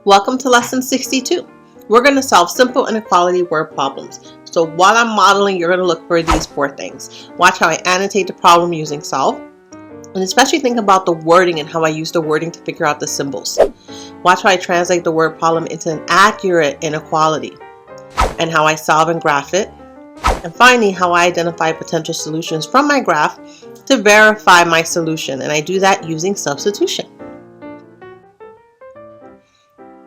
Welcome to lesson 62. We're going to solve simple inequality word problems. So while I'm modeling, you're going to look for these 4 things. Watch how I annotate the problem using solve. And especially think about the wording and how I use the wording to figure out the symbols. Watch how I translate the word problem into an accurate inequality and how I solve and graph it. And finally, how I identify potential solutions from my graph to verify my solution. And I do that using substitution.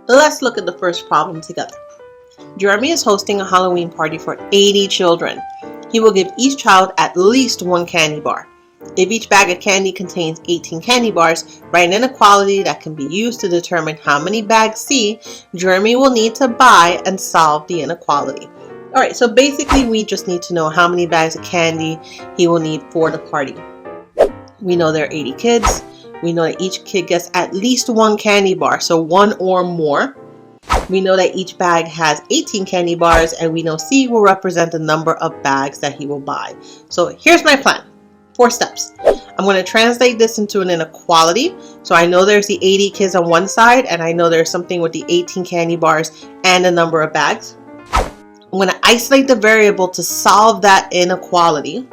Let's look at the first problem together. Jeremy is hosting a Halloween party for 80 children. He will give each child at least 1 candy bar. If each bag of candy contains 18 candy bars, write an inequality that can be used to determine how many bags C Jeremy will need to buy and solve the inequality. Alright, so basically we just need to know how many bags of candy he will need for the party. We know there are 80 kids. We know that each kid gets at least 1 candy bar, so 1 or more. We know that each bag has 18 candy bars, and we know C will represent the number of bags that he will buy. So here's my plan. 4 steps. I'm going to translate this into an inequality. So I know there's the 80 kids on one side, and I know there's something with the 18 candy bars and the number of bags. I'm going to isolate the variable to solve that inequality.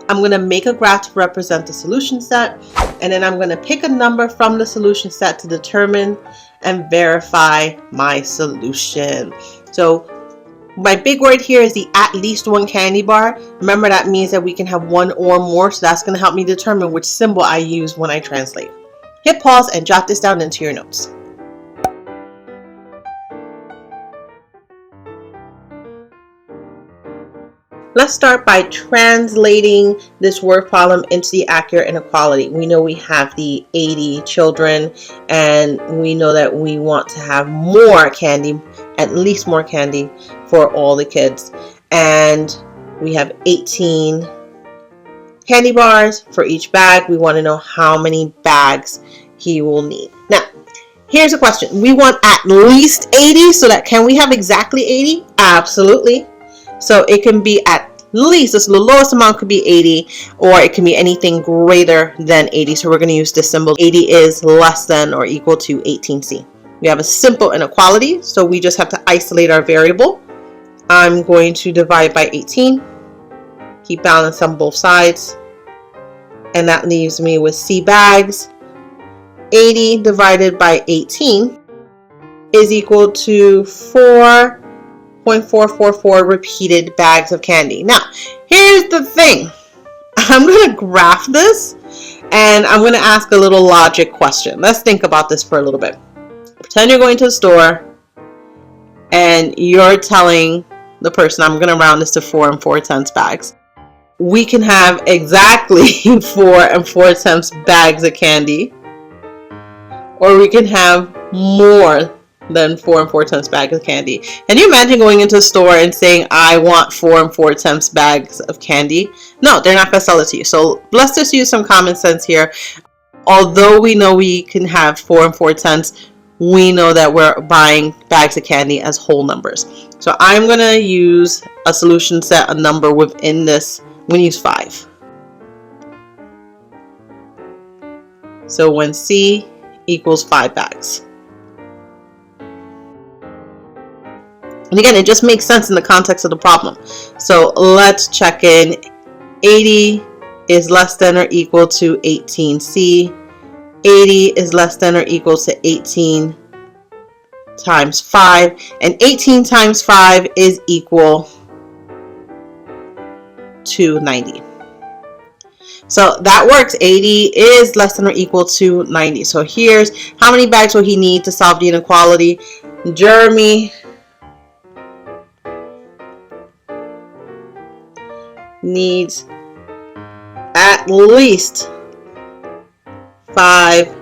I'm going to make a graph to represent the solution set, and then I'm going to pick a number from the solution set to determine and verify my solution. So my big word here is the at least 1 candy bar. Remember, that means that we can have 1 or more, so that's going to help me determine which symbol I use when I translate. Hit pause and jot this down into your notes. Let's start by translating this word problem into the accurate inequality. We know we have the 80 children, and we know that we want to have more candy, at least more candy for all the kids. And we have 18 candy bars for each bag. We want to know how many bags he will need. Now, here's a question. We want at least 80, so that can we have exactly 80? Absolutely. So it can be at least, so the lowest amount could be 80, or it can be anything greater than 80. So we're going to use this symbol. 80 is less than or equal to 18C. We have a simple inequality, so we just have to isolate our variable. I'm going to divide by 18, keep balance on both sides, and that leaves me with C bags. 80 divided by 18 is equal to 4.444 repeated bags of candy. Now, here's the thing. I'm going to graph this, and I'm going to ask a little logic question. Let's think about this for a little bit. Pretend you're going to the store, and you're telling the person, I'm going to round this to 4 4/10 bags. We can have exactly 4 4/10 bags of candy, or we can have more than 4 4/10 bags of candy. Can you imagine going into a store and saying, I want 4 4/10 bags of candy? No, they're not going to sell it to you. So let's just use some common sense here. Although we know we can have 4 4/10, we know that we're buying bags of candy as whole numbers. So I'm going to use a solution set, a number within this. I'm going to use 5. So when C equals 5 bags. And again, it just makes sense in the context of the problem. So let's check in. 80 is less than or equal to 18C. 80 is less than or equal to 18 times 5. And 18 times 5 is equal to 90. So that works. 80 is less than or equal to 90. So here's how many bags will he need to solve the inequality. Jeremy needs at least 5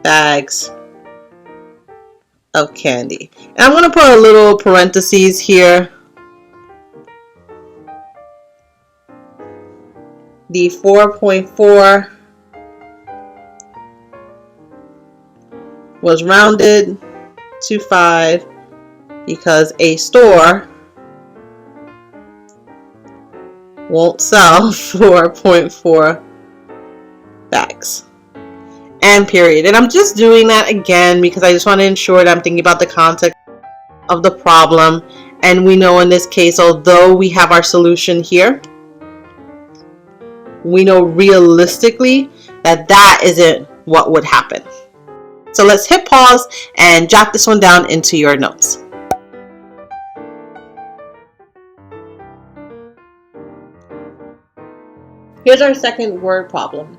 bags of candy. And I'm going to put a little parentheses here. The 4.4 was rounded to 5 because a store won't sell 4.4 bags. and period. And I'm just doing that again because I just want to ensure that I'm thinking about the context of the problem. And we know in this case, although we have our solution here, we know realistically that that isn't what would happen. So let's hit pause and jot this one down into your notes. Here's our second word problem.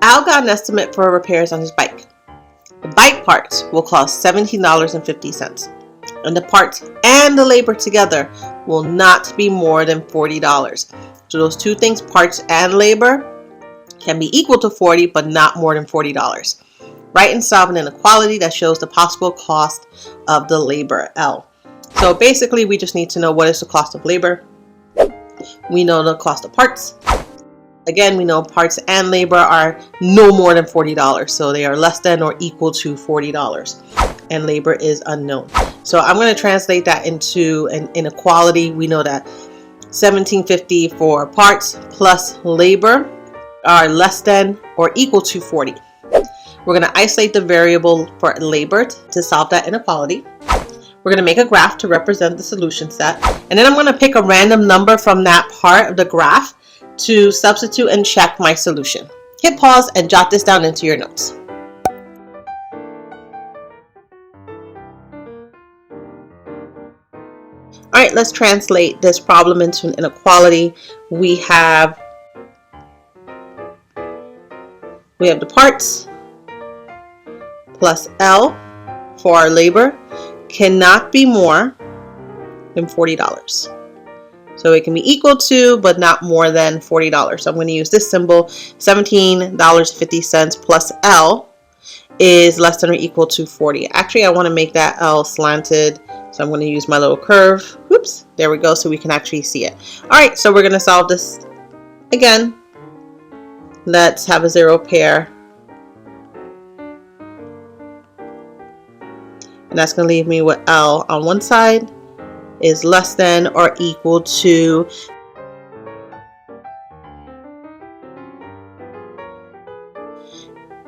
Al got an estimate for repairs on his bike. The bike parts will cost $17.50, and the parts and the labor together will not be more than $40. So those two things, parts and labor, can be equal to $40, but not more than $40. Write and solve an inequality that shows the possible cost of the labor, L. So basically, we just need to know what is the cost of labor. We know the cost of parts. Again, we know parts and labor are no more than $40, so they are less than or equal to $40, and labor is unknown. So I'm going to translate that into an inequality. We know that $17.50 for parts plus labor are less than or equal to 40. We're going to isolate the variable for labor to solve that inequality. We're going to make a graph to represent the solution set, and then I'm going to pick a random number from that part of the graph to substitute and check my solution. Hit pause and jot this down into your notes. All right, let's translate this problem into an inequality. We have the parts plus L for our labor cannot be more than $40. So it can be equal to, but not more than $40. So I'm going to use this symbol. $17.50 plus L is less than or equal to 40. Actually, I want to make that L slanted. So I'm going to use my little curve. Oops, there we go. So we can actually see it. All right, so we're going to solve this again. Let's have a zero pair. And that's going to leave me with L on one side is less than or equal to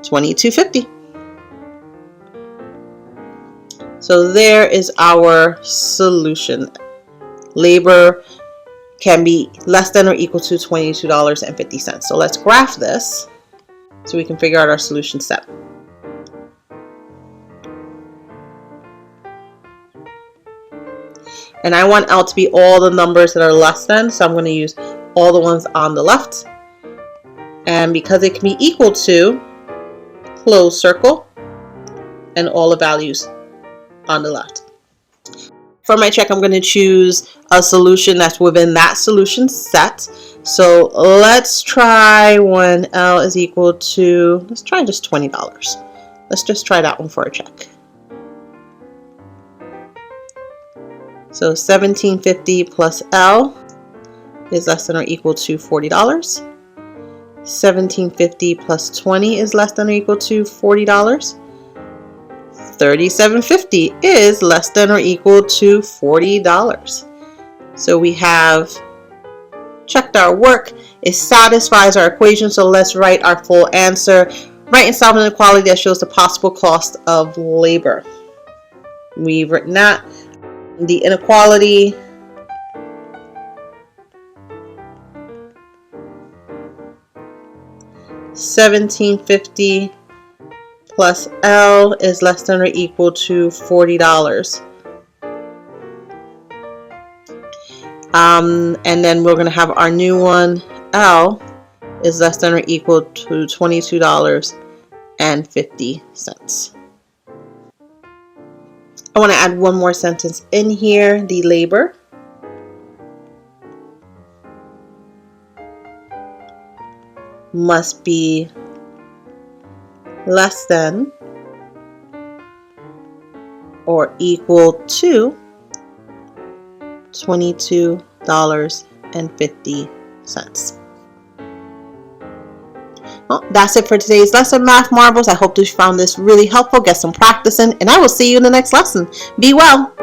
$22.50. So there is our solution. Labor can be less than or equal to $22.50. So let's graph this so we can figure out our solution set. And I want L to be all the numbers that are less than, so I'm going to use all the ones on the left. And because it can be equal to, close circle, and all the values on the left. For my check, I'm going to choose a solution that's within that solution set. So let's try when L is equal to, let's try just $20. Let's just try that one for a check. So $17.50 plus L is less than or equal to $40. $17.50 plus 20 is less than or equal to $40. $37.50 is less than or equal to $40. So we have checked our work. It satisfies our equation. So let's write our full answer. Write and solve an inequality that shows the possible cost of labor. We've written that. The inequality $17.50 plus L is less than or equal to $40. And then we're going to have our new one. L is less than or equal to $22.50. I want to add one more sentence in here. The labor must be less than or equal to $22.50. Well, that's it for today's lesson, Math Marbles. I hope you found this really helpful. Get some practice in, and I will see you in the next lesson. Be well.